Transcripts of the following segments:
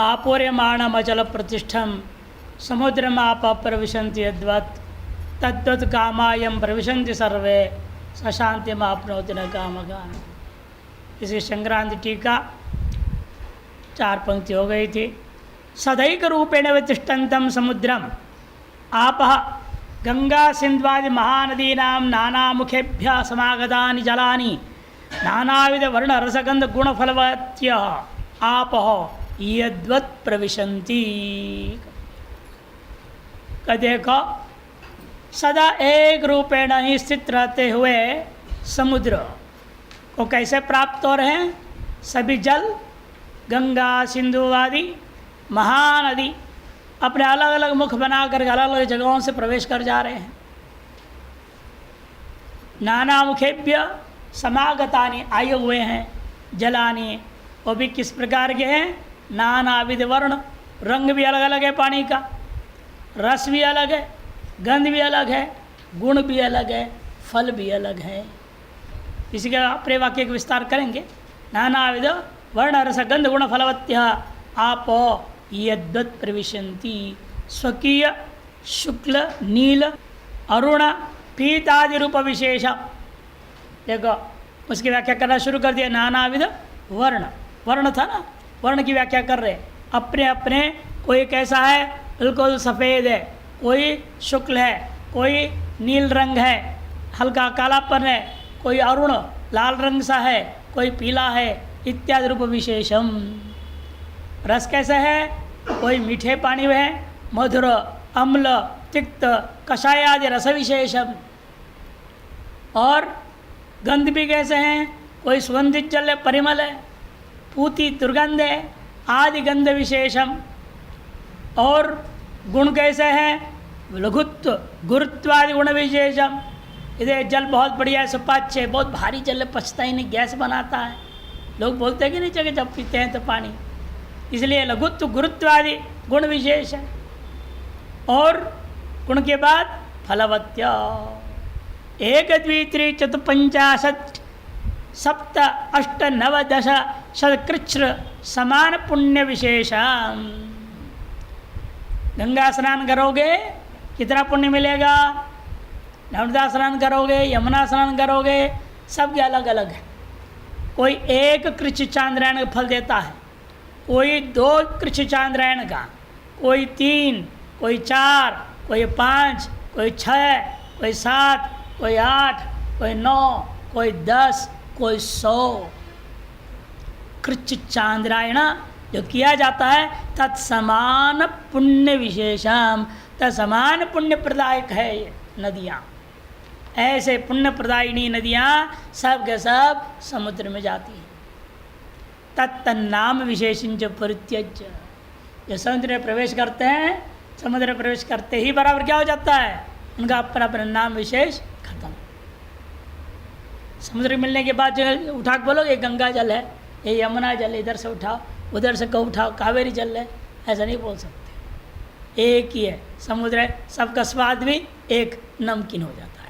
आपूर्यमाणमचल प्रतिष्ठम समुद्रमाप प्रविशन्ति यद्वत् तद्वत् कामायम प्रविशन्ति सर्वे सशांतिमाप्नोति न कामगान। इसी संक्रांति टीका 4 पंक्ति हो गई थी। सदैक रूपेण वितिष्ठन्तं समुद्रम आपः गंगा सिन्ध्वादि महानदीनां नानामुखेभ्यः समागतानि जलानि नानाविध वर्ण रसगंध गुण फलवत्यः आपः यद्वत् प्रविशन्ति। देखो सदा एक रूपेण ही स्थित रहते हुए समुद्र को कैसे प्राप्त हो रहे हैं? सभी जल गंगा सिंधु आदि महानदी अपने अलग अलग मुख बनाकर अलग अलग जगहों से प्रवेश कर जा रहे हैं। नाना मुखेभ्य समागतानि आए हुए हैं जलानि, वो भी किस प्रकार के हैं? नाना विध वर्ण, रंग भी अलग अलग है पानी का, रस भी अलग है, गंध भी अलग है, गुण भी अलग है, फल भी अलग है। इसी का अपने वाक्य का विस्तार करेंगे। नानाविध वर्ण रस गंध गुण फलवत्य आप यद्वत् प्रविशन्ति। स्वकीय शुक्ल नील अरुण पीतादि रूप विशेष। देखो उसकी व्याख्या करना शुरू कर दिया। नानाविध वर्ण, वर्ण था ना, वर्ण की व्याख्या कर रहे अपने अपने। कोई कैसा है? बिल्कुल सफ़ेद है, कोई शुक्ल है, कोई नील रंग है, हल्का कालापन है, कोई अरुण लाल रंग सा है, कोई पीला है, इत्यादि रूप विशेषम। रस कैसे है? कोई मीठे पानी में है, मधुर अम्ल तिक्त कषाय आदि रस विशेषम। और गंध भी कैसे हैं? कोई सुगंधित जल है, परिमल है, पूती दुर्गंध है, आदि गंध विशेषम। और गुण कैसे हैं? लघुत्व गुरुत्वादि गुण विशेषम। इधर जल बहुत बढ़िया है, सुपाच्य, बहुत भारी जल है, पचता ही नहीं, गैस बनाता है। लोग बोलते हैं कि नहीं जगह जब पीते हैं तो पानी, इसलिए लघुत्व गुरुत्वादि गुण विशेष है। और गुण के बाद फलवत्य एक द्वित्री चतुपंचाशत् सप्त अष्ट नव दश शतकृच्छ्र समान पुण्य विशेषम। गंगा स्नान करोगे कितना पुण्य मिलेगा? नर्मदा स्नान करोगे, यमुना स्नान करोगे, सबके अलग अलग है। कोई 1 कृच्छ चांद्रायण का फल देता है, कोई 2 कृच्छ चांद्रायण का, कोई 3, कोई 4, कोई 5, कोई 6, कोई 7, कोई 8, कोई 9, कोई 10, कोई 100 कृच्छ चांद्रायण जो किया जाता है तत्समान पुण्य विशेषम। तत्समान पुण्य प्रदायक है ये नदियाँ। ऐसे पुण्य प्रदायिनी नदियाँ सब के सब समुद्र में जाती हैं। तत्तन्नाम विशेषिंच परित्यज्य। जो समुद्र में प्रवेश करते हैं, समुद्र में प्रवेश करते ही बराबर क्या हो जाता है? उनका अपना अपना नाम विशेष खत्म। समुद्र मिलने के बाद जो उठा के बोलोगे गंगा जल है, ये यमुना जल, इधर से उठाओ, उधर से कहो उठाओ कावेरी जल है, ऐसा नहीं बोल सकते। एक ही है समुद्र है, सबका स्वाद भी एक नमकीन हो जाता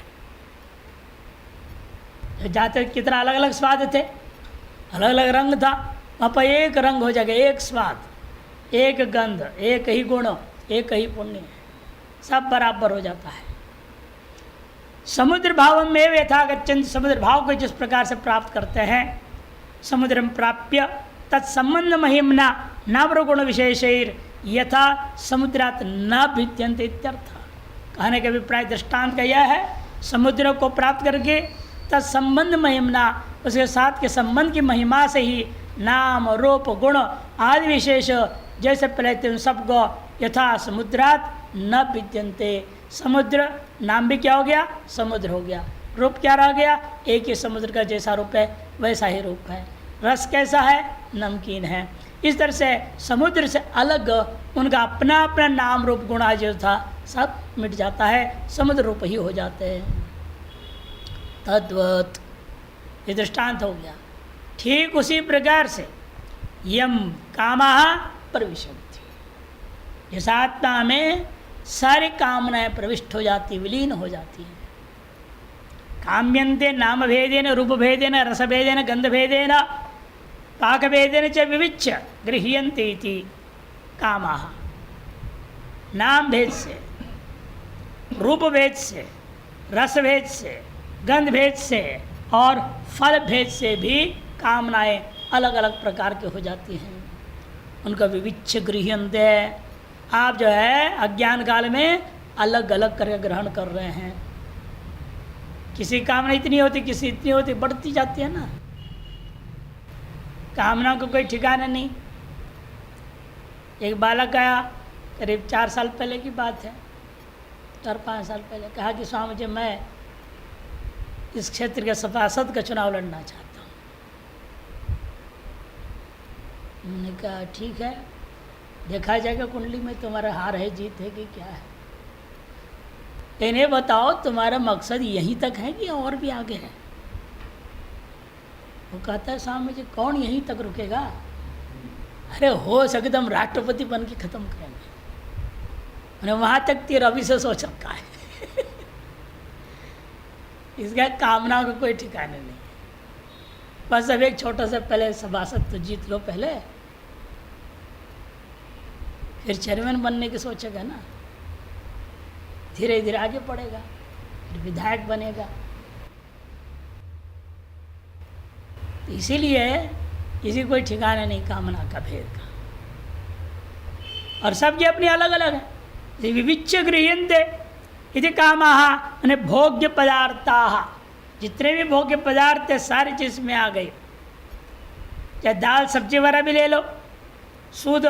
है। जाते कितना अलग अलग स्वाद थे, अलग अलग रंग था, वहाँ पर एक रंग हो जाएगा, एक स्वाद, एक गंध, एक ही गुण, एक ही पुण्य, सब बराबर हो जाता है। समुद्र भाव में यथा गच्छन्ति। समुद्र भाव को जिस प्रकार से प्राप्त करते हैं, समुद्र प्राप्य तत्संबंध महिमना नवगुण विशेषैर यथा समुद्रात न भिद्यन्ते इत्यर्थ। कहने के अभिप्राय दृष्टांत का यह है, समुद्र को प्राप्त करके तत्संबंध महिमना, उसके साथ के संबंध की महिमा से ही नाम रूप गुण आदि विशेष जैसे प्रलय उन सबको यथा समुद्रात न भिद्यन्ते। समुद्र नाम भी क्या हो गया? समुद्र हो गया। रूप क्या रह गया? एक ही समुद्र का जैसा रूप है वैसा ही रूप है। रस कैसा है? नमकीन है। इस तरह से समुद्र से अलग उनका अपना अपना नाम रूप गुण जो था सब मिट जाता है, समुद्र रूप ही हो जाते हैं। तद्वत ये दृष्टांत हो गया। ठीक उसी प्रकार से यम कामाः प्रविशन्ति, जिस आत्मा में सारी कामनाएं प्रविष्ट हो जाती, विलीन हो जाती हैं। काम्यन्ते नाम भेदेन रूप भेदेन रस भेदेन गंध भेदेन पाक भेदेन च विविच्य गृह्यन्ते इति कामाः, नाम भेद से, रूप भेद से, रस भेद से, गंध भेद से और फल भेद से भी कामनाएं अलग अलग प्रकार के हो जाती हैं। उनका विविच्छ गृह्यन्ते, आप जो है अज्ञान काल में अलग अलग करके ग्रहण कर रहे हैं। किसी कामना इतनी होती, किसी इतनी होती, बढ़ती जाती है ना। कामना को कोई ठिकाना नहीं। एक बालक आया, करीब 4 साल पहले की बात है, 4-5 साल पहले, कहा कि स्वामी जी मैं इस क्षेत्र के सभासद का चुनाव लड़ना चाहता हूँ। मैंने कहा ठीक है, देखा जाएगा कुंडली में तुम्हारा हार है जीत है कि क्या है। इन्हें बताओ तुम्हारा मकसद यहीं तक है कि और भी आगे है। वो कहता है स्वामी जी कौन यहीं तक रुकेगा, अरे हो सके तो हम राष्ट्रपति बन के ख़त्म करेंगे। मैंने वहाँ तक तेरा अभी से सोच रखा है। इसका कामना का कोई ठिकाने नहीं। बस अब एक छोटा सा पहले सभासद तो जीत लो पहले, फिर चेयरमैन बनने की सोचेगा ना, धीरे धीरे आगे बढ़ेगा, फिर विधायक बनेगा। तो इसीलिए किसी कोई ठिकाने नहीं कामना का भेद का, और सबकी अपनी अलग अलग है। विविच्छ गृह्यन्ते इति कामाः, यानी भोग्य पदार्थाः, जितने भी भोग्य पदार्थ है सारी चीज में आ गई। चाहे दाल सब्जी वगैरह भी ले लो, शुद्ध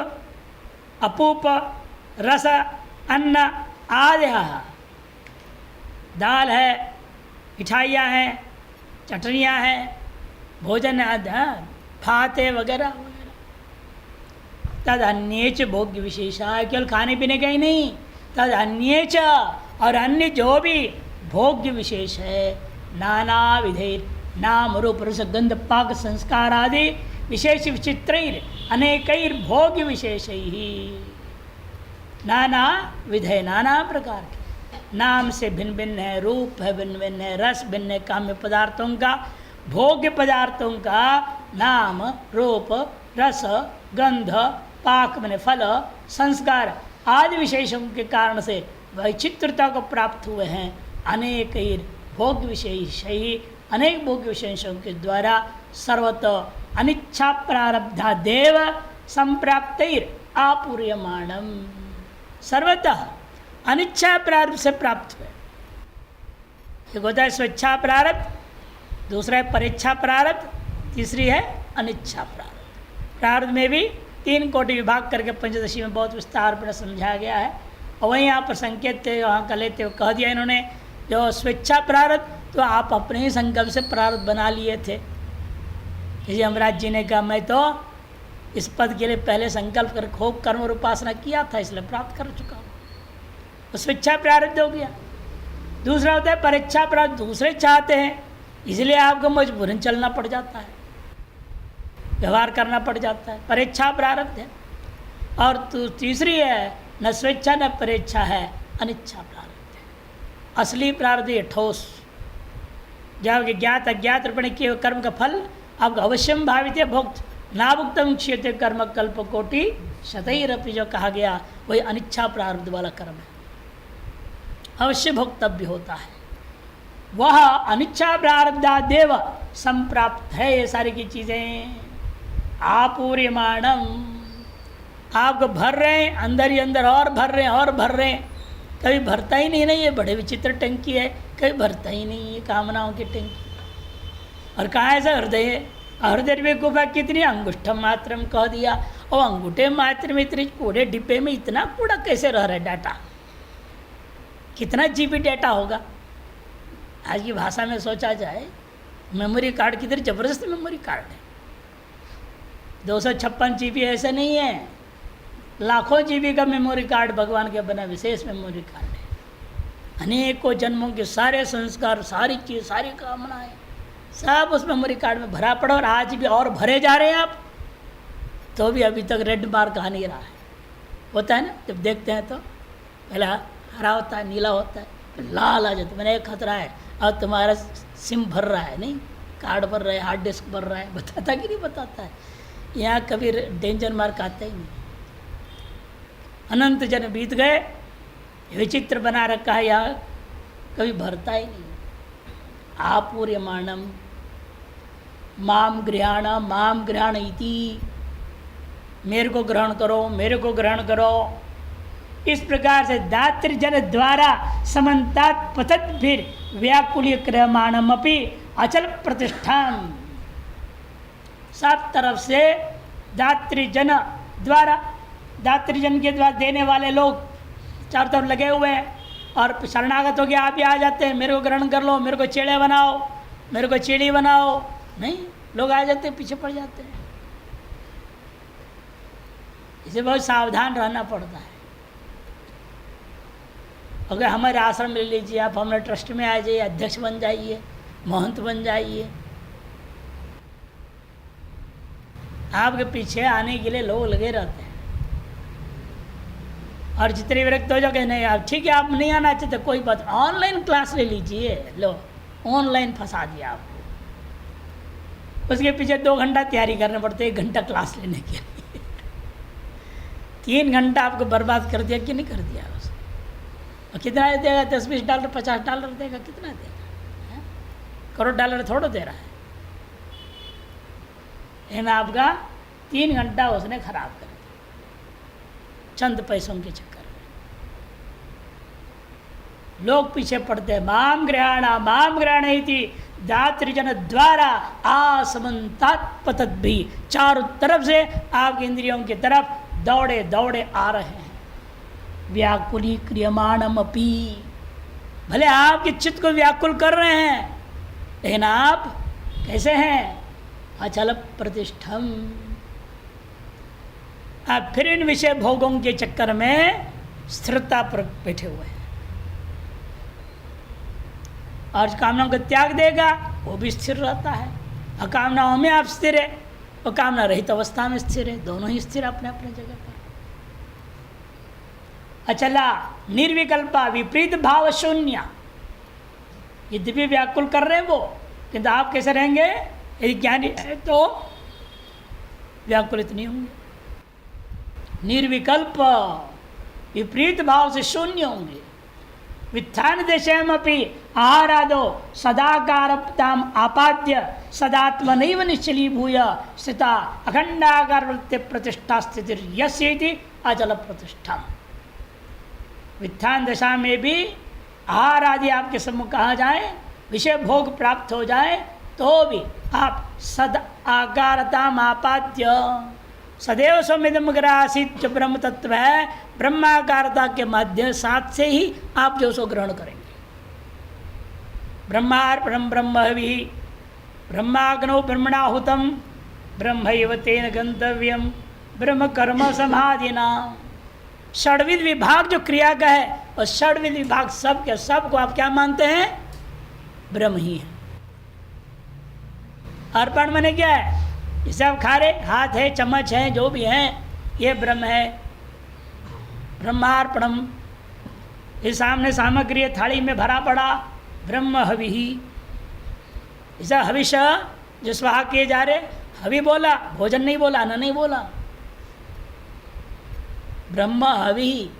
अपूप रस अन्न आदि, दाल है, मिठाइयाँ हैं, चटनियाँ हैं, भोजन भाते वगैरह वगैरह, तद अन्येच भोग्य विशेषा है। केवल खाने पीने का ही नहीं, तद अन्येच, और अन्य जो भी भोग्य विशेष है, नाना विधेर नाम रूप रस गंध पाक संस्कार आदि विशेष विचित्रैर अनेकैर भोग्य विशेष ही, नाना विधेय नाना प्रकार के, नाम से भिन्न भिन्न है, रूप है भिन्न भिन्न है, रस भिन्न है, काम्य पदार्थों का, भोग्य पदार्थों का नाम रूप रस गंध पाक मैंने फल संस्कार आदि विशेषों के कारण से वैचित्रता को प्राप्त हुए हैं। अनेक भोग्य विशेष ही, अनेक भोग्य विशेषों के द्वारा सर्वतः अनिच्छा प्रारब्धा देव संप्राप्तिर आपूर्यमाणम, सर्वतः अनिच्छा प्रारब्ध से प्राप्त हुए। एक होता है स्वेच्छा प्रारब्ध, दूसरा है परेच्छा प्रारब्ध, तीसरी है अनिच्छा प्रारब्ध। प्रारब्ध में भी 3 कोटि विभाग करके पंचदशी में बहुत विस्तार पर समझाया गया है। और वहीं यहाँ पर संकेत वहाँ का लेते हुए कह दिया इन्होंने, जो स्वेच्छा प्रारब्ध तो आप अपने ही संकल्प से प्रारब्ध बना लिए थे। जैसे यमराज जी ने कहा मैं तो इस पद के लिए पहले संकल्प कर खूब कर्म और उपासना किया था, इसलिए प्राप्त कर चुका हूँ, तो स्वेच्छा प्रारब्ध हो गया। दूसरा होता है परेच्छा प्रारब्ध, दूसरे चाहते हैं इसलिए आपको मजबूरन चलना पड़ जाता है, व्यवहार करना पड़ जाता है, परेच्छा प्रारब्ध है। और तीसरी है न स्वेच्छा न परेच्छा है, अनिच्छा प्रारब्ध है। असली प्रारब्ध है ठोस, जब ज्ञात अज्ञात अर्पण किए हुए कर्म का फल आपको अवश्यम भावित है भोक्त ना भुक्तम क्षेत्र कर्म कल्प कोटि शतैरपि, जो कहा गया वही अनिच्छा प्रारब्ध वाला कर्म है, अवश्य भोक्तव्य होता है। वह अनिच्छा प्रारब्धा देव संप्राप्त है। ये सारी की चीज़ें आपूर्यमाणम, आपको भर रहे हैं अंदर ही अंदर, और भर रहे हैं और भर रहे हैं, कभी भरता ही नहीं। ये बड़े विचित्र टंकी है, कभी भरता ही नहीं है कामनाओं की टंकी। और कहाँ ऐसा हृदय है, हृदय में गुफा कितनी, अंगुष्ठम मात्र में कह दिया, और अंगूठे मात्र में इतने कूड़े डिब्बे में इतना कूड़ा कैसे रह रहा है डाटा, कितना जीबी डाटा होगा। आज की भाषा में सोचा जाए, मेमोरी कार्ड की तरह ज़बरदस्त मेमोरी कार्ड है। 256 जीबी ऐसे नहीं है, लाखों जीबी का मेमोरी कार्ड भगवान के बना विशेष मेमोरी कार्ड है। अनेकों जन्मों के सारे संस्कार, सारी चीज़, सारी कामनाएं सब उस मेमोरी कार्ड में भरा पड़ा, और आज भी और भरे जा रहे हैं आप, तो भी अभी तक रेड मार्क आ नहीं रहा है। होता है ना, जब देखते हैं तो पहले हरा होता है, नीला होता है, फिर लाल आ जाता है, मैंने एक खतरा है, और तुम्हारा सिम भर रहा है, नहीं कार्ड भर रहा है, हार्ड डिस्क भर रहा है, बताता कि नहीं बताता है। यहाँ कभी डेंजर मार्क आता ही नहीं, अनंत जन बीत गए, विचित्र बना रखा है यह, कभी भरता ही नहीं। आपूर्यमाणम माम गृहाण इति, मेरे को ग्रहण करो, मेरे को ग्रहण करो। इस प्रकार से दातृजन द्वारा समन्तात पतत फिर व्याकुल्य क्रियमाणम अपि अचल प्रतिष्ठान, सब तरफ से दातृजन द्वारा, दातृजन के द्वारा देने वाले लोग चारों तरफ लगे हुए हैं, और शरणागत हो गया आप भी आ जाते हैं, मेरे को ग्रहण कर लो, मेरे को चेड़े बनाओ, मेरे को चीड़ी बनाओ, नहीं, लोग आ जाते हैं, पीछे पड़ जाते हैं। इसे बहुत सावधान रहना पड़ता है। अगर हमारे आश्रम में ले लीजिए आप, हमारे ट्रस्ट में आ जाइए, अध्यक्ष बन जाइए, महंत बन जाइए, आपके पीछे आने के लिए लोग लगे रहते हैं। और जितने विरक्त हो जाओगे, नहीं आप ठीक है, आप नहीं आना चाहते कोई बात, ऑनलाइन क्लास ले लीजिए, लो ऑनलाइन फंसा दिया आपको। उसके पीछे 2 घंटा तैयारी करना पड़ता है, 1 घंटा क्लास लेने के लिए। 3 घंटा आपको बर्बाद कर दिया कि नहीं कर दिया उसने? और कितना देगा? $10-20, $50 देगा, कितना देगा? करोड़ डॉलर थोड़ा दे रहा है। लेकिन आपका 3 घंटा उसने खराब कर दिया चंद पैसों के चक्कर में। लोग पीछे पड़ते हैं। माम ग्रहण इति दातृजन द्वारा आसमंतात पतत भी, चारों तरफ से आपकी इंद्रियों की तरफ दौड़े दौड़े आ रहे हैं। व्याकुली क्रियमाणम अपि, भले आपके चित्त को व्याकुल कर रहे हैं, लेकिन आप कैसे हैं? अचल प्रतिष्ठम, आप फिर इन विषय भोगों के चक्कर में स्थिरता पर बैठे हुए हैं। और कामनाओं को त्याग देगा, वो भी स्थिर रहता है। अकामनाओं में आप स्थिर है, और कामना रहित अवस्था में स्थिर है, दोनों ही स्थिर अपने अपने जगह पर। अचला निर्विकल्पा विपरीत भाव शून्य, यद्यपि व्याकुल कर रहे हैं वो, किंतु आप कैसे रहेंगे? यदि ज्ञानी है तो व्याकुलित नहीं होंगे, निर्विकल्प विपरीत भाव से शून्य होंगे। वित्थान देशमपि आहारादो सदाकारताम आपाद्य सदात्मनैव निश्चलीभूय स्थिता अखंडाकार वृत्ति प्रतिष्ठा स्थिति यस्येति अचल प्रतिष्ठा। वित्थान दशा में भी आहार आदि आपके सम्मुख कहा जाए, विषय भोग प्राप्त हो जाए, तो भी आप सद आकारताम आपाद्य, सदैव स्वमिदमग्रासित जो ब्रह्म तत्व है, ब्रह्माकारता के माध्यम साथ से ही आप जो सो ग्रहण करेंगे। ब्रह्मार्पणम ब्रह्महवि ब्रह्माग्नौ ब्रह्मणाहुतम ब्रह्मैव तेन गंतव्यम ब्रह्म कर्म समाधिना। षड्विध विभाग जो क्रिया का है, और षड्विध विभाग सब के सब को आप क्या मानते हैं? ब्रह्म ही है। अर्पण माने क्या है? जैसे आप खा रहे, हाथ है, चम्मच है, जो भी है, ये ब्रह्म है। ब्रह्मार्पणम, ये सामने सामग्री थाली में भरा पड़ा, ब्रह्म हवि ही। ऐसा हविष जो स्वाहा किए जा रहे, हवि बोला, भोजन नहीं बोला, अन्न नहीं बोला। ब्रह्म हवि ही,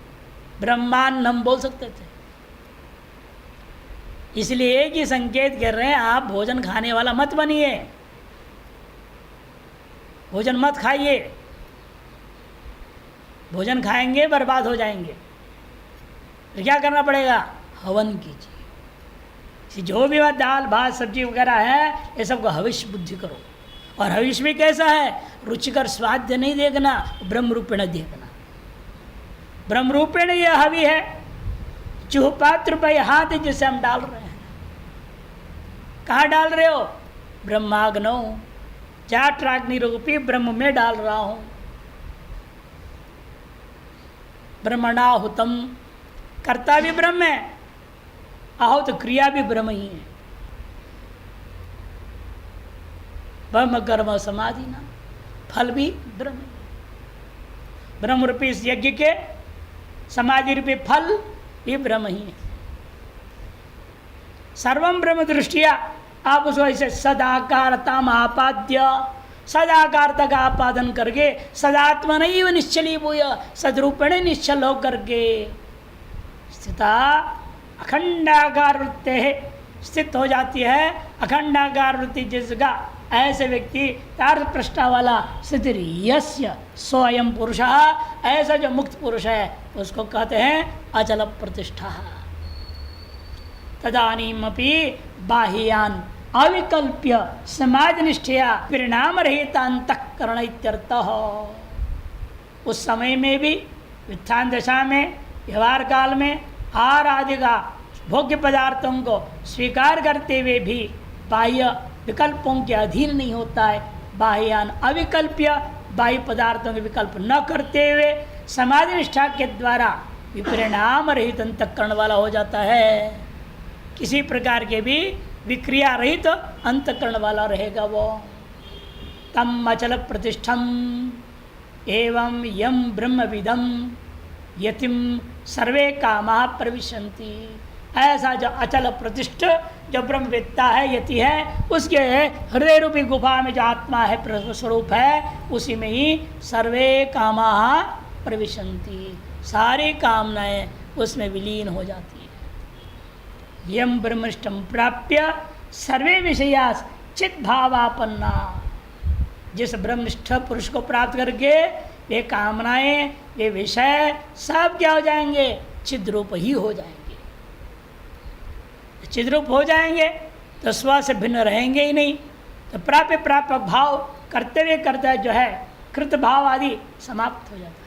ब्रह्मान्नम बोल सकते थे। इसलिए एक ही संकेत कर रहे हैं, आप भोजन खाने वाला मत बनिए, भोजन मत खाइए। भोजन खाएंगे बर्बाद हो जाएंगे। तो क्या करना पड़ेगा? हवन कीजिए। जो भी बात दाल भात सब्जी वगैरह है, ये सबको हविष्य बुद्धि करो। और हविष्य भी कैसा है? रुचिकर स्वाद्य नहीं देखना, ब्रह्म रूपेण देखना। ब्रह्म रूपेण ये हवि है, चूह पात्र पे हाथ जिसे हम डाल रहे हैं। कहाँ डाल रहे हो? ब्रह्माग्नौ, चाट्राग्नि रूपी ब्रह्म में डाल रहा हूं। ब्रह्मणाहुतम, कर्ता भी ब्रह्म है, आहुत क्रिया भी ब्रह्म ही है। ब्रह्म कर्म समाधि ना, फल भी ब्रह्म। ब्रह्म रूपी इस यज्ञ के समाधि रूपी फल भी ब्रह्म ही है। सर्वम ब्रह्म दृष्टिया आप उसको ऐसे सदाकारता आपाद्य, सदाकार का आपादन करके सदात्मनैव निश्चलीभूय सदरूपेण निश्चल होकर के स्थिता अखंडाकार वृत्ति है, स्थित हो जाती है। अखंडाकार वृत्ति जिसका ऐसे व्यक्ति तार्थ पृष्ठा वाला स्थिति यस्य स्वयं पुरुष, ऐसा जो मुक्त पुरुष है उसको कहते हैं अचल प्रतिष्ठा। तदानीमपि बाह्यान अविकल्प्य समाजनिष्ठया परिणाम रहित अंतःकरण इत्यर्थः। उस समय में भी वित्थान दशा में व्यवहार काल में आहार आदि का भोग्य पदार्थों को स्वीकार करते हुए भी बाह्य विकल्पों के अधीन नहीं होता है। बाह्यान अविकल्प्य, बाह्य पदार्थों के विकल्प न करते हुए समाधि निष्ठा के द्वारा विपरिणाम रहित अंतःकरण वाला हो जाता है। किसी प्रकार के भी विक्रिया रहित अंतःकरण वाला रहेगा वो। तम अचल प्रतिष्ठम एवं यम ब्रह्मविदम यतिम सर्वे कामा प्रविशन्ति। ऐसा जो अचल प्रतिष्ठ जो ब्रह्मवेत्ता है, यति है, उसके हृदय रूपी गुफा में जो आत्मा है, स्वरूप है, उसी में ही सर्वे कामा प्रविशन्ति, सारी कामनाएं उसमें विलीन हो जाती है। यम ब्रह्मनिष्ठम प्राप्य सर्वे विषया चित भावापन्ना। जिस ब्रह्मनिष्ठ पुरुष को प्राप्त करके वे कामनाएं, वे विषय सब क्या हो जाएंगे? चिद्रूप ही हो जाएंगे। चिद्रूप हो जाएंगे तो स्व से भिन्न रहेंगे ही नहीं। तो प्राप्य प्रापक भाव करते हुए करते जो है कृत भाव आदि समाप्त हो जाता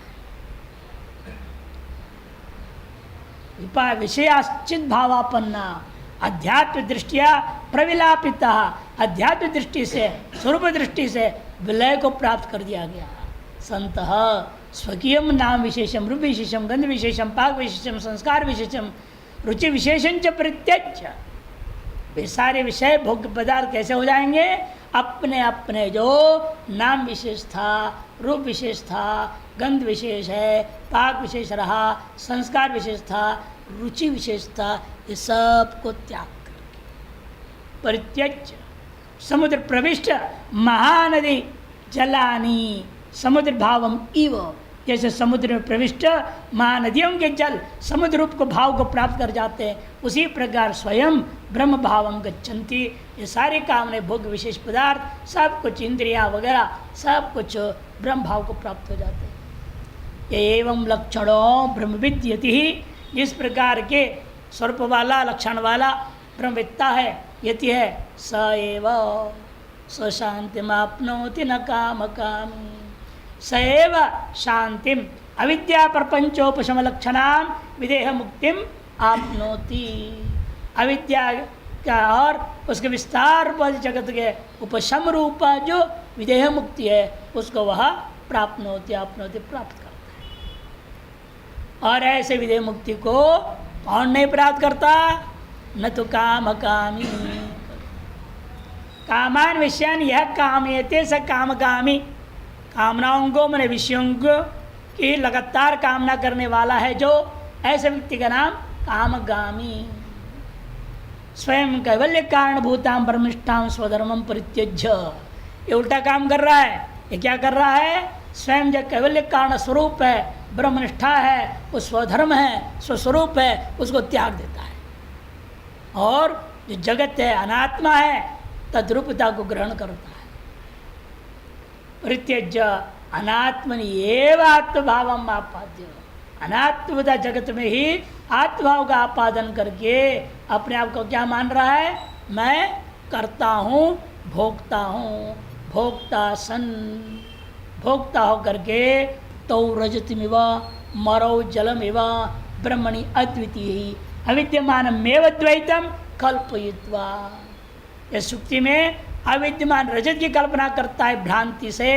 है। विषयाश्चित भावापन्ना अध्यात्म दृष्टिया प्रविलापिता। अध्यात्म दृष्टि से, स्वरूप दृष्टि से विलय को प्राप्त कर दिया गया। संतः स्वकीय नाम विशेषम, रूप विशेषम, गंध विशेषम, पाक विशेषम, संस्कार विशेषम, रुचि विशेषण च परित्यज्य। वे सारे विषय भोग्य पदार्थ कैसे हो जाएंगे? अपने अपने जो नाम विशेष था, रूप विशेष था, गंध विशेष है, पाक विशेष रहा, संस्कार विशेष था, रुचि विशेष था, ये सब को त्याग करके परित्यज्य समुद्र प्रविष्ट महानदी जलानी समुद्र भावम इव। जैसे समुद्र में प्रविष्ट महानदियों के जल समुद्र रूप को भाव को प्राप्त कर जाते हैं, उसी प्रकार स्वयं ब्रह्म भावम गच्छन्ति। ये सारे कामने भोग विशेष पदार्थ सब कुछ, इंद्रियां वगैरह सब कुछ ब्रह्म भाव को प्राप्त हो जाते हैं। ये एवं लक्षणों ब्रह्मविद यति ही, जिस प्रकार के स्वरूप वाला लक्षण वाला ब्रह्मविद्ता है, यति है, स एव स शांतिमाप्नोति न काम कामी। सएव शांतिम अविद्या प्रपंचोपशम लक्षणाम विदेह मुक्तिम आपनोति। अविद्या का और उसके विस्तार पर जगत के उपशम रूपा जो विदेह मुक्ति है, उसको वह प्राप्नोति, आपनोति, प्राप्त करता है। और ऐसे विदेह मुक्ति को कौन नहीं प्राप्त करता? न तो काम कामी। कामान विषयान यह कामयते स कामकामी। कामनाओं को, मैंने विषयों को की लगातार कामना करने वाला है जो, ऐसे व्यक्ति का नाम कामगामी। स्वयं कैवल्य कारणभूतां ब्रह्मनिष्ठां स्वधर्मं परित्यज्य। ये उल्टा काम कर रहा है। ये क्या कर रहा है? स्वयं जो कैवल्य कारण स्वरूप है, ब्रह्मनिष्ठा है, वो स्वधर्म है, स्वस्वरूप है, उसको त्याग देता है। और जो जगत है, अनात्मा है, तद्रूपता को ग्रहण करता है। परित्यज्य अनात्मनि एव आत्मभावम आपाद्य। अनात्मता जगत में ही आत्मभाव का आपादन करके अपने आप को क्या मान रहा है? मैं करता हूँ, भोगता हूँ, भोगता सन, भोगता हो करके तो रजतमिव मरौ जलमिव ब्रह्मणि अद्वितीय अविद्यमानमेव द्वैतम कल्पयित्वा। यह सुक्ति में अविद्यमान रजत की कल्पना करता है भ्रांति से,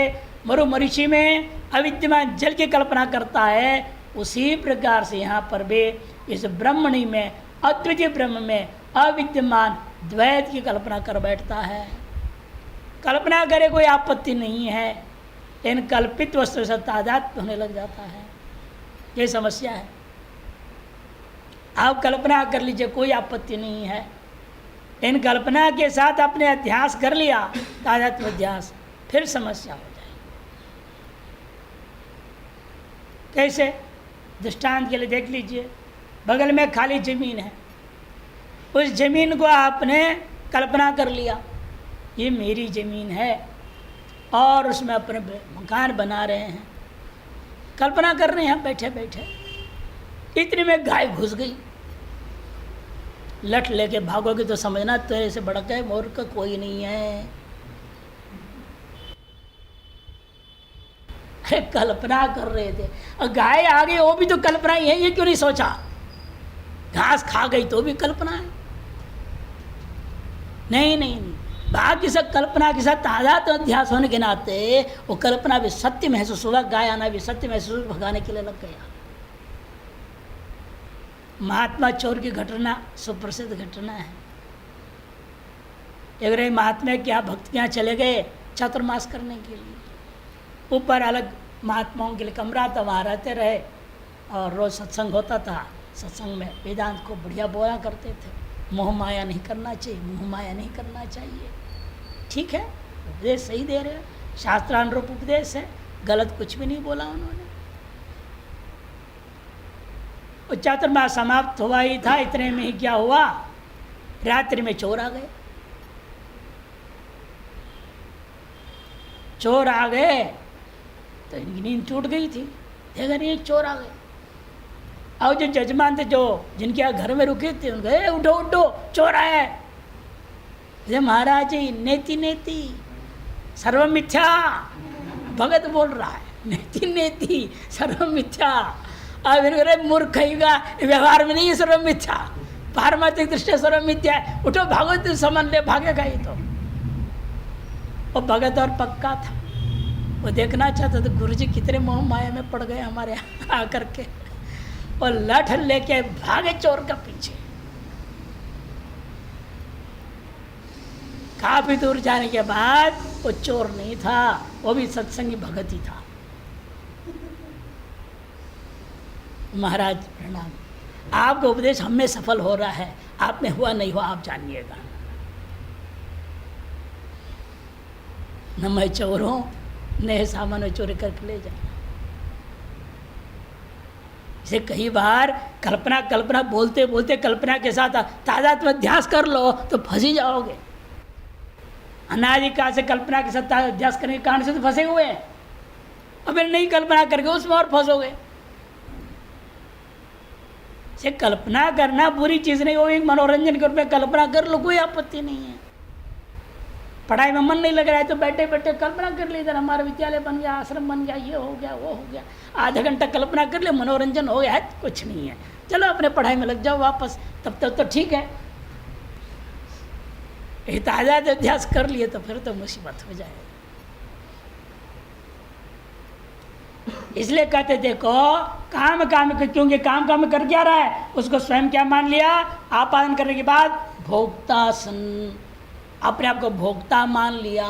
मरुमरीचि में अविद्यमान जल की कल्पना करता है। उसी प्रकार से यहाँ पर भी इस ब्रह्मणि में, अद्वितीय ब्रह्म में अविद्यमान द्वैत की कल्पना कर बैठता है। कल्पना करे कोई आपत्ति नहीं है, इन कल्पित वस्तु से तादात्म्य होने लग जाता है। ये समस्या है। आप कल्पना कर लीजिए, कोई आपत्ति नहीं है। इन कल्पना के साथ आपने अध्यास कर लिया, तादात्म्य अध्यास, फिर समस्या हो जाएगी। कैसे? दृष्टांत के लिए देख लीजिए, बगल में खाली ज़मीन है, उस ज़मीन को आपने कल्पना कर लिया ये मेरी ज़मीन है और उसमें अपने मकान बना रहे हैं, कल्पना कर रहे हैं बैठे बैठे। इतने में गाय घुस गई, लठ लेके भागोगे तो समझना तेरे से बड़ा है मोर का कोई नहीं है। अरे कल्पना कर रहे थे और गाय आ गई, वो भी तो कल्पना ही है, ये क्यों नहीं सोचा? घास खा गई तो भी कल्पना है। नहीं नहीं नहीं, भाग की सब कल्पना के साथ ताजा तो अध्यास होने के नाते वो कल्पना भी सत्य महसूस हुआ, गाय आना भी सत्य महसूस, भगाने के लिए लग गया। महात्मा चोर की घटना सुप्रसिद्ध घटना है। एक रहे महात्मा क्या भक्त के यहाँ चले गए चातुर्मास करने के लिए, ऊपर अलग महात्माओं के लिए कमरा था, वहाँ रहते रहे और रोज़ सत्संग होता था। सत्संग में वेदांत को बढ़िया बोया करते थे, मोह माया नहीं करना चाहिए, मोह माया नहीं करना चाहिए। ठीक है, उपदेश सही दे रहे हैं, शास्त्रानुरूप उपदेश है, गलत कुछ भी नहीं बोला उन्होंने। वो चातुर्मास समाप्त हुआ ही था, इतने में ही क्या हुआ, रात्रि में चोर आ गए। चोर आ गए तो इनकी नींद टूट गई थी, देखा नहीं चोर आ गए। और जो जजमान थे जो जिनके यहाँ घर में रुके थे उनके उठो उठो चोर आया है। महाराज जी नेति नेति सर्व मिथ्या, भगत बोल रहा है नेति नेति सर्व मिथ्या। अब इनके मूर्ख का व्यवहार में नहीं है सर्व मिथ्या, पारमार्थिक दृष्टि सर्व मिथ्या है, उठो भागो तो समझ ले, भागेगा ही तो। वो भगत और पक्का था, वो देखना चाहता था गुरुजी कितने मोह माया में पड़ गए हमारे यहाँ आकर के, और लठ लेके भागे चोर का पीछे। काफी दूर जाने के बाद वो चोर नहीं था, वो भी सत्संगी भगत ही था। महाराज प्रणाम, आपका उपदेश हम में सफल हो रहा है, आप में हुआ नहीं हुआ आप जानिएगा। न मैं चोर हूं, न सामान चोरी करके ले जाए। इसे कई बार कल्पना बोलते बोलते कल्पना के साथ तादात्म्य अध्यास कर लो तो फंसी जाओगे। अनादिकाल से कल्पना के साथ अध्यास करने के कारण से तो फंसे हुए हैं, अब नहीं कल्पना करके उसमें और फंसोगे। से कल्पना करना बुरी चीज़ नहीं, वो एक मनोरंजन के रूप में कल्पना कर लो, कोई आपत्ति नहीं है। पढ़ाई में मन नहीं लग रहा है तो बैठे बैठे कल्पना कर ली, इधर हमारा विद्यालय बन गया, आश्रम बन गया, ये हो गया वो हो गया, आधा घंटा कल्पना कर ले, मनोरंजन हो गया है, कुछ नहीं है, चलो अपने पढ़ाई में लग जाओ वापस, तब तक तो ठीक है। ताजा अध्यास कर लिए तो फिर तो मुसीबत हो जाएगी। इसलिए कहते देखो काम क्योंकि काम कर क्या रहा है, उसको स्वयं क्या मान लिया, आपादन करने के बाद भोक्ता सन, अपने आप को भोक्ता मान लिया।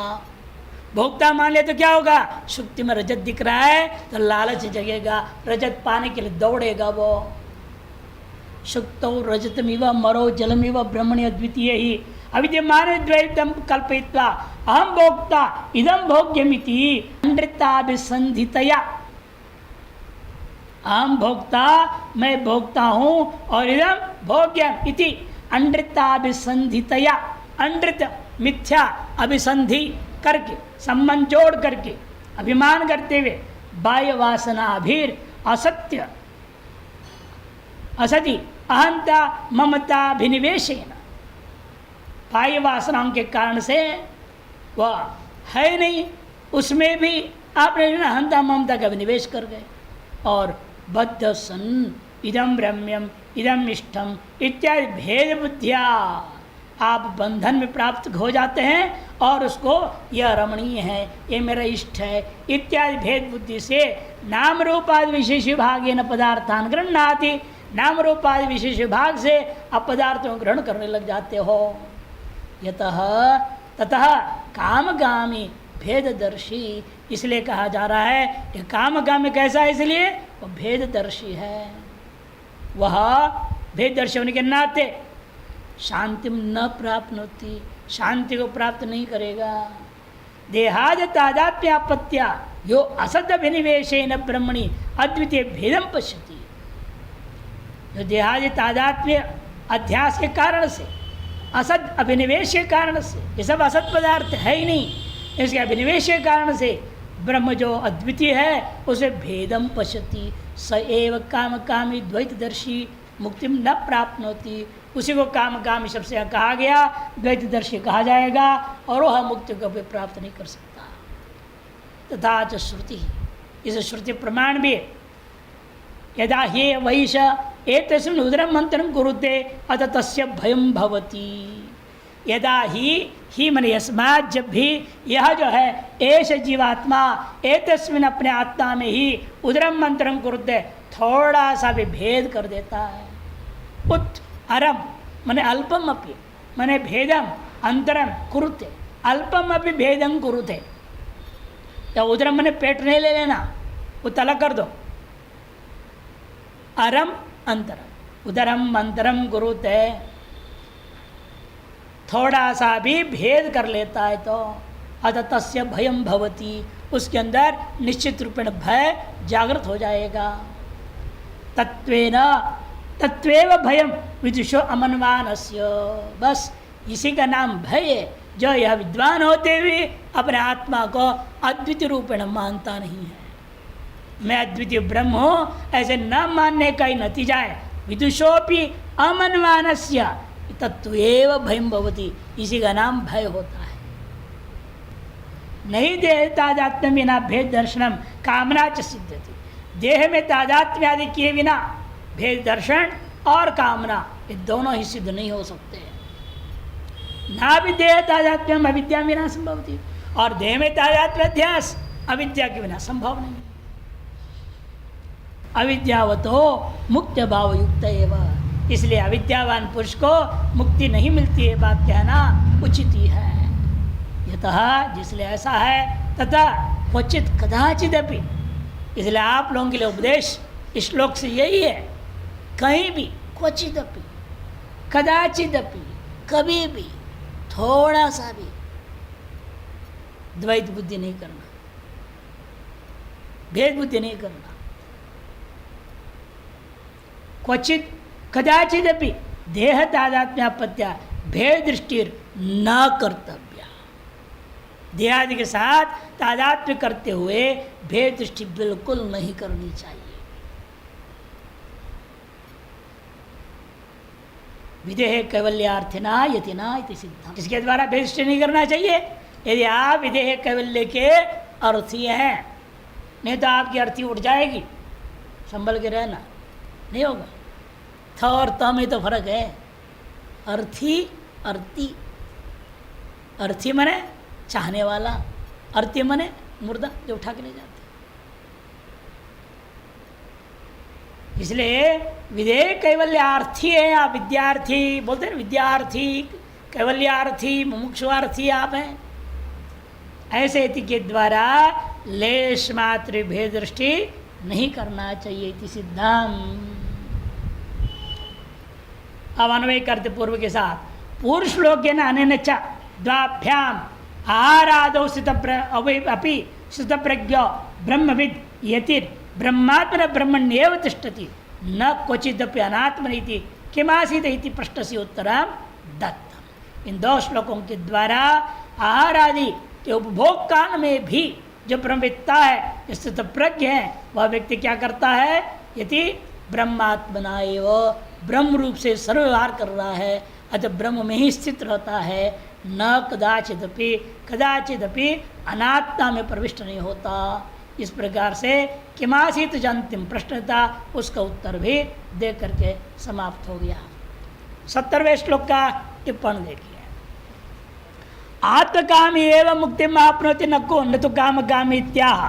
भोक्ता मान लिया तो क्या होगा, सुक्ति में रजत दिख रहा है तो लालच जगेगा, रजत पाने के लिए दौड़ेगा वो। सुक्तौ रजतमिव मरो जलमिव ब्रह्मणि अद्वितीय ही अविद्यमान द्वैतम कल्पयित्वा अहम भोक्ता इदम भोग्यमिति अनृताभिसंधितया। अहम भोक्ता, मैं भोक्ता हूँ, और इदम भोग्यम इति अनृताभिसंधितया, अनृत मिथ्या अभिसंधि करके, संबंध जोड़ करके, अभिमान करते हुए, बाह्य वासना अभीर असत्य असति अहंता ममता भिनिवेशेन, बाह्य वासनाओं के कारण से वह है नहीं, उसमें भी आपने अहंता ममता का विनिवेश कर गए, और बद्ध सन इदम रम्यम इदम इष्टम इत्यादि भेद बुद्धिया आप बंधन में प्राप्त हो जाते हैं, और उसको यह रमणीय है, ये मेरा इष्ट है इत्यादि भेद बुद्धि से नाम रूपादि विशेष विभागे न पदार्थान गृह्णाति, नाम रूपादि विशेष विभाग से आप पदार्थों को ग्रहण करने लग जाते हो। यतः ततः कामगामी भेददर्शी, इसलिए कहा जा रहा है कि कामगामी कैसा है, इसलिए वो भेददर्शी है। वह भेददर्शी होने के नाते शांति न प्राप्त होती, शांति को प्राप्त नहीं करेगा। देहाद तादात्म्यापत्या यो असद अभिनिवेशेन ब्रह्मणि अद्वितीय भेदम पश्यति। जो देहादि तादात्म्य अध्यास के कारण से, असद अभिनिवेश के कारण से, ये सब असत पदार्थ है ही नहीं, इसके अभिनिवेश के कारण से ब्रह्म जो अद्वितीय है उसे भेदम पश्यति। स एव काम कामी द्वैतदर्शी मुक्तिम न प्राप्नोति। उसी को काम कामी शब्द से कहा गया, द्वैतदर्शी कहा जाएगा, और वह मुक्ति को भी प्राप्त नहीं कर सकता। तथा च श्रुति, इस श्रुति प्रमाण भी यदा हे वैश एतस्मिन् उदरम मंत्रम कुरुते अत तस्य भयम भवति। यदा ही मन यस्मात्, जब भी यह जो है एष जीवात्मा एतस्मिन् अपने आत्मा में ही उदरम मंत्रम कुरुते थोड़ा सा भी भेद कर देता है। उत अरम मने अल्पम अपि मने भेदम अंतरम कुरुते, अल्पम अपि भेदम कुरुते। या उदरम मने पेट नहीं ले लेना, वो तलक कर दो। अरम अंतरम, उदरम अंतरम कुरुते, थोड़ा सा भी भेद कर लेता है तो अतः तस्य भयम भवति, उसके अंदर निश्चित रूपेण भय जागृत हो जाएगा। तत्वेन तत्वेव भयम विदुषो अमनवानस्य, बस इसी का नाम भय है, जो यह विद्वान होते हुए अपने आत्मा को अद्वितीय रूपेण मानता नहीं है। मैं अद्वितीय ब्रह्म हूँ ऐसे न मानने का ही नतीजा है। विदुषोपि अमनवानस्य तत्वेव भयम भवति, इसी का नाम भय होता है। नहीं देह तादात्म्य बिना भेद दर्शनम कामना च सिद्ध्यति। देह में तादात्म्य आदि किए बिना भेद दर्शन और कामना ये दोनों ही सिद्ध नहीं हो सकते। ना भी देह तादात्म्यम अविद्या बिना संभवति, और देह में तादात्म्य अध्यास अविद्या के बिना संभव नहीं। अविद्यावतो मुक्त भाव युक्त एवं, इसलिए अविद्यावान पुरुष को मुक्ति नहीं मिलती है, बात कहना उचित ही है। यतः जिसलिए ऐसा है, तथा क्वचित कदाचिदपि, इसलिए आप लोगों के लिए उपदेश इस श्लोक से यही है, कहीं भी क्वचिदपि कदाचिदपि कभी भी थोड़ा सा भी द्वैत बुद्धि नहीं करना, भेद बुद्धि नहीं करना। क्वचित कदाचिदपि देह तादात्म्यापत्या भेद दृष्टि न कर्तव्या। देहादि के साथ तादात्म्य करते हुए भेद दृष्टि बिल्कुल नहीं करनी चाहिए। विदेह कैवल्यार्थिना यतिना इति सिद्धम, इसके द्वारा भेद दृष्टि नहीं करना चाहिए यदि आप विदेह कैवल्य के अर्थी हैं, नहीं तो आपकी अर्थी उठ जाएगी। संभल के रहना, नहीं होगा। थ और त में तो फर्क है। अर्थी अर्थी, अर्थी मने चाहने वाला, अर्थी मने मुर्दा जो उठा के ले जाते। इसलिए विदेह कैवल्यार्थी है, आप विद्यार्थी बोलते हैं, विद्यार्थी कैवल्यार्थी मुमुक्षुआर्थी आप हैं। ऐसे इति के द्वारा लेश मात्र भेद दृष्टि नहीं करना चाहिए इति सिद्धांत। अब अन्वय करते पूर्व के साथ, पूर्व श्लोक के नाने च द्वाभ्याम आराधो अपि स्थित प्रज्ञ ब्रह्मविद यतिर ब्रह्मात्मन ब्रह्मण्येव तिष्ठति न क्वचिदपि अनात्मनीति किमासीत इति प्रश्न से उत्तरम दत्तम। इन दो श्लोकों के द्वारा आहार आदि के उपभोग काल में भी जो ब्रह्मविद्ता है, स्थित प्रज्ञ है, वह व्यक्ति क्या करता है, यदि ब्रह्मात्मना एव ब्रह्म रूप से सर्वव्यवहार कर रहा है, अतः ब्रह्म में ही स्थित रहता है, न कदाचिदपि अनात्मा में प्रविष्ट नहीं होता। इस प्रकार से किमासीत जो अंतिम प्रश्न था उसका उत्तर भी दे करके समाप्त हो गया। 70वें श्लोक का टिप्पण देखिए। आत्मकामी एवं मुक्ति आपनोति न तो कामकामी इत्याह।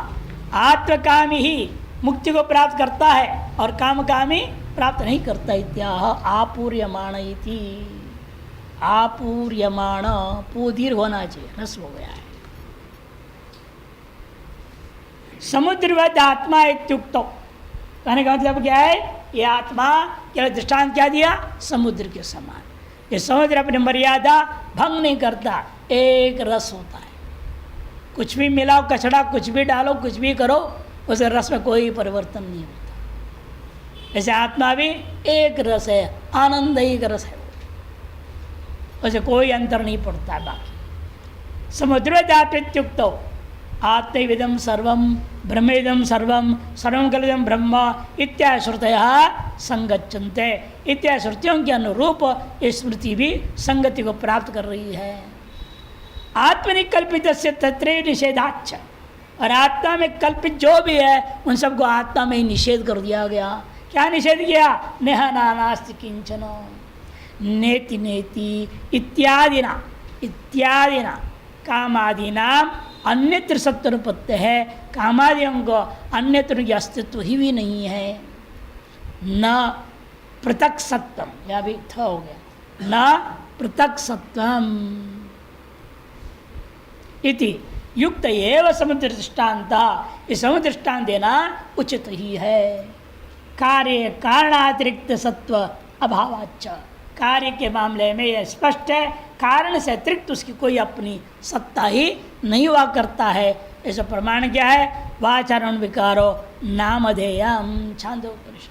आत्मकामी ही मुक्ति को प्राप्त करता है और कामकामी प्राप्त नहीं करता इत्याह। आपूर्यमाण इति, आपूर्यमाण पूदीर होना चाहिए, रस हो गया है। समुद्रवत आत्मा इत्युक्तो, कहने का मतलब क्या है, ये आत्मा क्या दृष्टांत क्या दिया, समुद्र के समान। ये समुद्र अपनी मर्यादा भंग नहीं करता, एक रस होता है। कुछ भी मिलाओ, कचड़ा कुछ भी डालो, कुछ भी करो, उस रस में कोई परिवर्तन नहीं होता। वैसे आत्मा भी एक रस है, आनंद एक रस है, वैसे कोई अंतर नहीं पड़ता है। बाकी समुद्र जात्युक्त आत्मविदम सर्वम ब्रह्मेदम सर्वम सर्वम कलिदम ब्रह्म इत्यादि श्रुतया संगच्छन्ते। इत्यादि श्रुतियों के अनुरूप ये स्मृति भी संगति को प्राप्त कर रही है। आत्मनिकल्पित से तत्रे निषेधाच्छ, और आत्मा में कल्पित जो भी है उन सबको आत्मा में ही निषेध कर दिया गया। क्या निषेध किया? नेह नानास्ति किंचन नेति नेति इत्यादिना इत्यादिना कामादीना अन्यत्र सत्वनुपत्ति है। कामादियों को अन्यत्र की अस्तित्व ही भी नहीं है। न पृथक सत्वम, या भी था हो गया, न पृथक सत्वम इति युक्त एव समुद्र दृष्टान्त। इस समुद्र दृष्टान्त देना उचित ही है। कार्य कारणातिरिक्त सत्व अभावाच्च, कार्य के मामले में यह स्पष्ट है, कारण से अतिरिक्त उसकी कोई अपनी सत्ता ही नहीं हुआ करता है। ऐसा प्रमाण क्या है? वाचारण विकारो नामधेयम, छांदोपनिषद।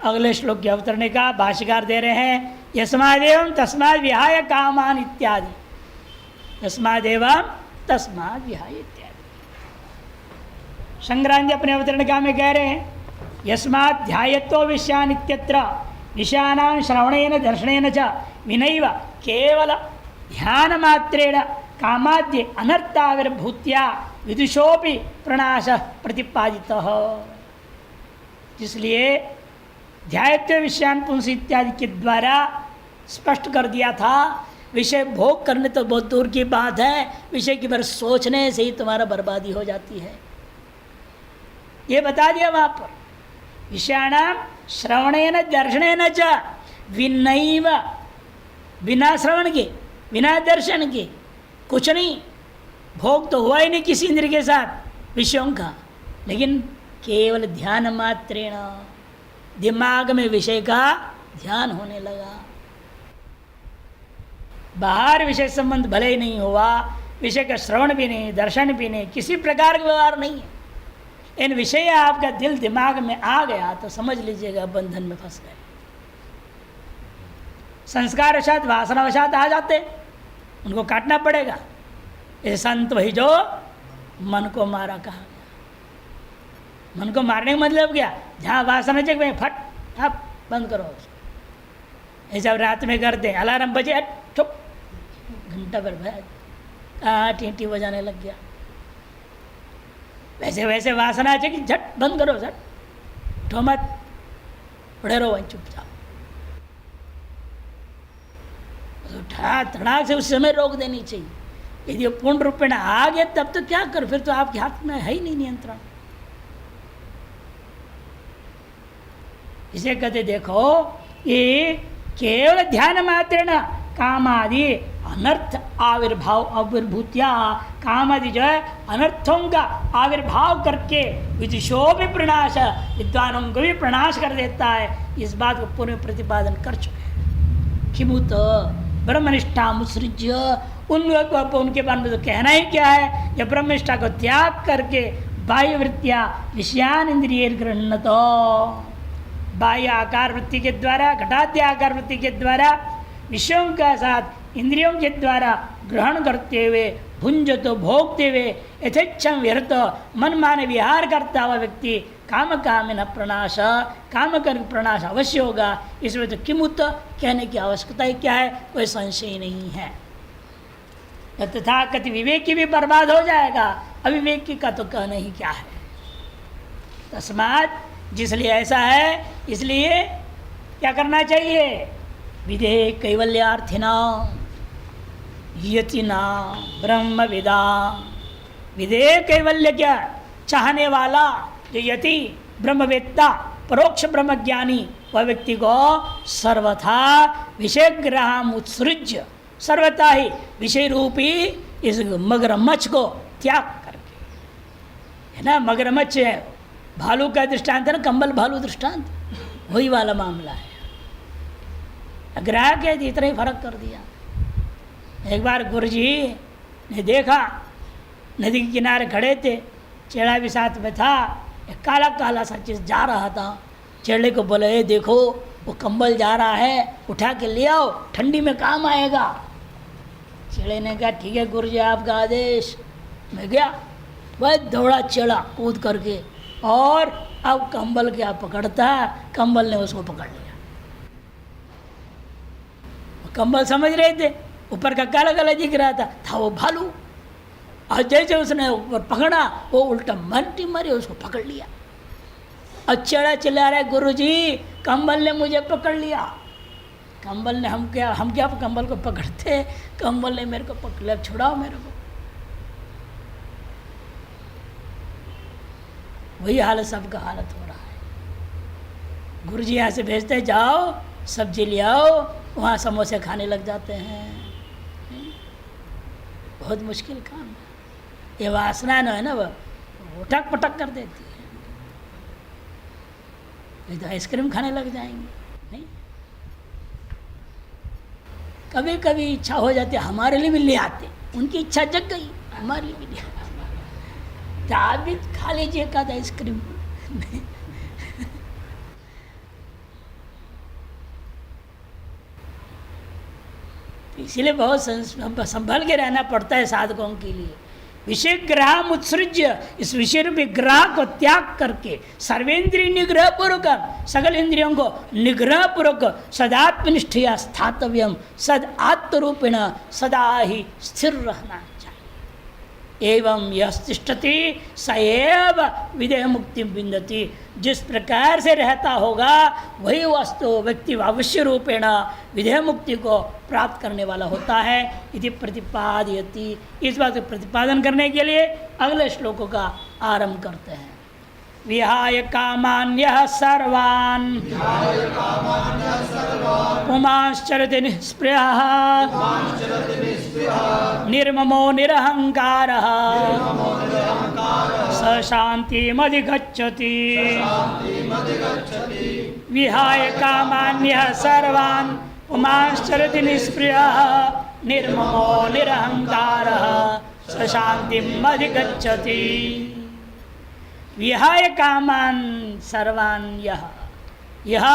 अगले श्लोक के अवतरणे का भाष्यकार दे रहे हैं, यस्मादेवं तस्माद् विहाय कामान इत्यादि। यस्मादेवं तस्माद् विहाय इत्यादि। संक्रांति अपने अवतरणिका में कह रहे हैं, यस्मात् ध्यायत्व विषयान् इत्यत्र विषयाणां श्रवणेन दर्शनेन च विनैव केवल ध्यान मात्रेण कामाद्य अनर्थाविर्भूत्या विदुषोपि प्रणाश प्रतिपादितः। इसलिए ध्यायत्व विषयान् पुंस इत्यादि के द्वारा स्पष्ट कर दिया था। विषय भोग करने तो बहुत दूर की बात है, विषय की बार सोचने से ही तुम्हारा बर्बादी हो जाती है, ये बता दिया वहाँ पर। विषयाणाम श्रवणेन दर्शनेन च विनैव, बिना श्रवण के बिना दर्शन के कुछ नहीं, भोग तो हुआ ही नहीं किसी इंद्र के साथ विषयों का, लेकिन केवल ध्यान मात्रेण दिमाग में विषय का ध्यान होने लगा। बाहर विषय संबंध भले ही नहीं हुआ, विषय का श्रवण भी नहीं, दर्शन भी नहीं, किसी प्रकार का व्यवहार नहीं है, इन विषय आपका दिल दिमाग में आ गया तो समझ लीजिएगा बंधन में फंस गए। संस्कार वशात वासना वशात आ जाते, उनको काटना पड़ेगा। ये संत वही जो मन को मारा कहा गया। मन को मारने का मतलब क्या? जहाँ वासना जग में फट आप बंद करो उसको। ये जब रात में करते अलार्म बजे ठुप घंटा भर कहाँ टींटी बजाने लग गया, वैसे वैसे वासना चाहिए कि झट बंद करो, झट ठो मत, पड़े रहो वहीं चुपचाप। धड़ाक से उस समय रोक देनी चाहिए। यदि पूर्ण रूप में आ गया तब तो क्या कर, फिर तो आपके हाथ में है ही नहीं नियंत्रण। इसे कहते देखो, ये केवल ध्यान मात्रेण कामादि अनर्थ आविर्भाव आविर्भूतिया, कामादि जो है अनर्थों का आविर्भाव करके विदिशो भी प्रणाश, विद्वानों को भी प्रणाश कर देता है। इस बात को पूर्व प्रतिपादन कर चुके हैं। किमुत ब्रह्मनिष्ठा मुत्सृज्य, उन लोगों को उनके बारे में तो कहना ही क्या है, यह ब्रह्मनिष्ठा को त्याग करके बाह्य वृत्तियाँ विषयान इंद्रिय गृहण, तो बाह्य आकार वृत्ति के द्वारा, घटाद्य आकार वृत्ति के द्वारा विषयों का साथ इंद्रियों के द्वारा ग्रहण करते हुए, भुंजतो भोगते हुए यथेच्छम व्यर्थ मन माने विहार करता हुआ व्यक्ति काम काम न प्रणाश, काम कर प्रणाश अवश्य होगा। इसमें तो किमुत कहने की आवश्यकता ही क्या है, कोई संशय नहीं है। तथा कति विवेकी भी बर्बाद हो जाएगा, अविवेकी का तो कहना ही क्या है। तस्मात् जिसलिए ऐसा है, इसलिए क्या करना चाहिए? विधेय कैवल्यार्थिना यतिना ब्रह्मविदा। विधेय कैवल्य क्या? चाहने वाला जो यति ब्रह्मवेत्ता परोक्ष ब्रह्मज्ञानी, वह व्यक्ति को सर्वथा विषय ग्रह उत्सृज्य, सर्वथा ही विषय रूपी इस मगरमच्छ को त्याग करके, है ना, मगरमच्छ है भालू का दृष्टांत है ना, कंबल भालू दृष्टांत, वही वाला मामला है। ग्राहक है, इतना ही फर्क कर दिया, एक बार गुरुजी ने देखा, नदी के किनारे खड़े थे, चेड़ा भी साथ में था, एक काला काला सा चीज़ जा रहा था। चेड़े को बोले, ए देखो वो कंबल जा रहा है, उठा के ले आओ, ठंडी में काम आएगा। चेड़े ने कहा ठीक है गुरुजी आपका आदेश। मैं गया, वह दौड़ा चेड़ा कूद करके, और अब कंबल क्या पकड़ता, कंबल ने उसको पकड़ लिया। कंबल समझ रहे थे, ऊपर का काला काला दिख रहा था वो भालू। और जैसे उसने ऊपर पकड़ा, वो उल्टा मंटी मारी, उसको पकड़ लिया। और चेड़ा चिल्ला रहा है, गुरुजी कंबल ने मुझे पकड़ लिया। कंबल ने हम क्या कंबल को पकड़ते, कंबल ने मेरे को पकड़ लिया, छुड़ाओ मेरे को। वही हालत सबका हालत हो रहा है। गुरुजी यहाँ से भेजते, जाओ सब्जी ले आओ, वहाँ समोसे खाने लग जाते हैं। बहुत मुश्किल काम है ये। वासना है ना, वो उठक पटक कर देती है। ये तो आइसक्रीम खाने लग जाएंगे। नहीं, कभी कभी इच्छा हो जाती है, हमारे लिए भी ले आते, उनकी इच्छा जग गई, हमारे लिए भी ले आते, तो आप भी खा लीजिए एक आध आइसक्रीम। इसीलिए बहुत संभल के रहना पड़ता है साधकों के लिए। विषय ग्रह उत्सृज्य, इस विषय रूपी ग्रह को त्याग करके सर्वेंद्रिय निग्रह पूर्वक, सकल इंद्रियों को निग्रह पूर्वक सदात्मनिष्ठया स्थातव्यम, सद आत्मरूपेण सदा ही स्थिर रहना चाहिए। एवं यह तिष्ठति स एव विदेह मुक्ति विन्दति। जिस प्रकार से रहता होगा वही वस्तु व्यक्ति अवश्य रूपेण विदेह मुक्ति को प्राप्त करने वाला होता है। इति प्रतिपादयति। इस बात को प्रतिपादन करने के लिए अगले श्लोकों का आरंभ करते हैं। विहाय कामान्यः सर्वान् पुमांश्चरति निःस्पृहः निर्ममो निरहंकारः स शान्तिमधिगच्छति। विहाय कामान्यः सर्वान् पुमांश्चरति निःस्पृहः निर्ममो निरहंकारः स शान्तिमधिगच्छति। विहाय कामान सर्वान, यह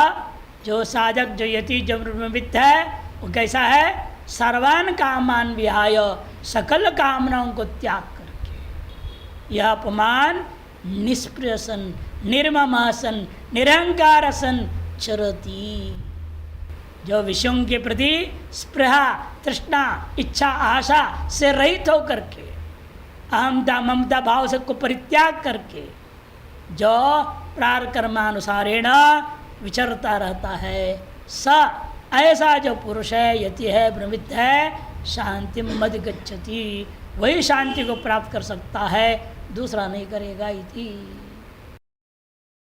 जो साधक, जो यति, जो ब्रह्मविद्ध है, वो कैसा है? सर्वान कामान विहाय, सकल कामनाओं को त्याग करके। यह अपमान निष्प्रियसन, निर्ममासन, निरंकारसन चरति। जो विषयों के प्रति स्पृहा, तृष्णा, इच्छा, आशा से रहित होकर के, अहमता ममता भाव से को परित्याग करके जो प्रारकर्मानुसारेण विचरता रहता है, स ऐसा जो पुरुष है, यति है, ब्रह्मविद्ध है, शांतिम अधिगच्छति, वही शांति को प्राप्त कर सकता है, दूसरा नहीं करेगा। इति।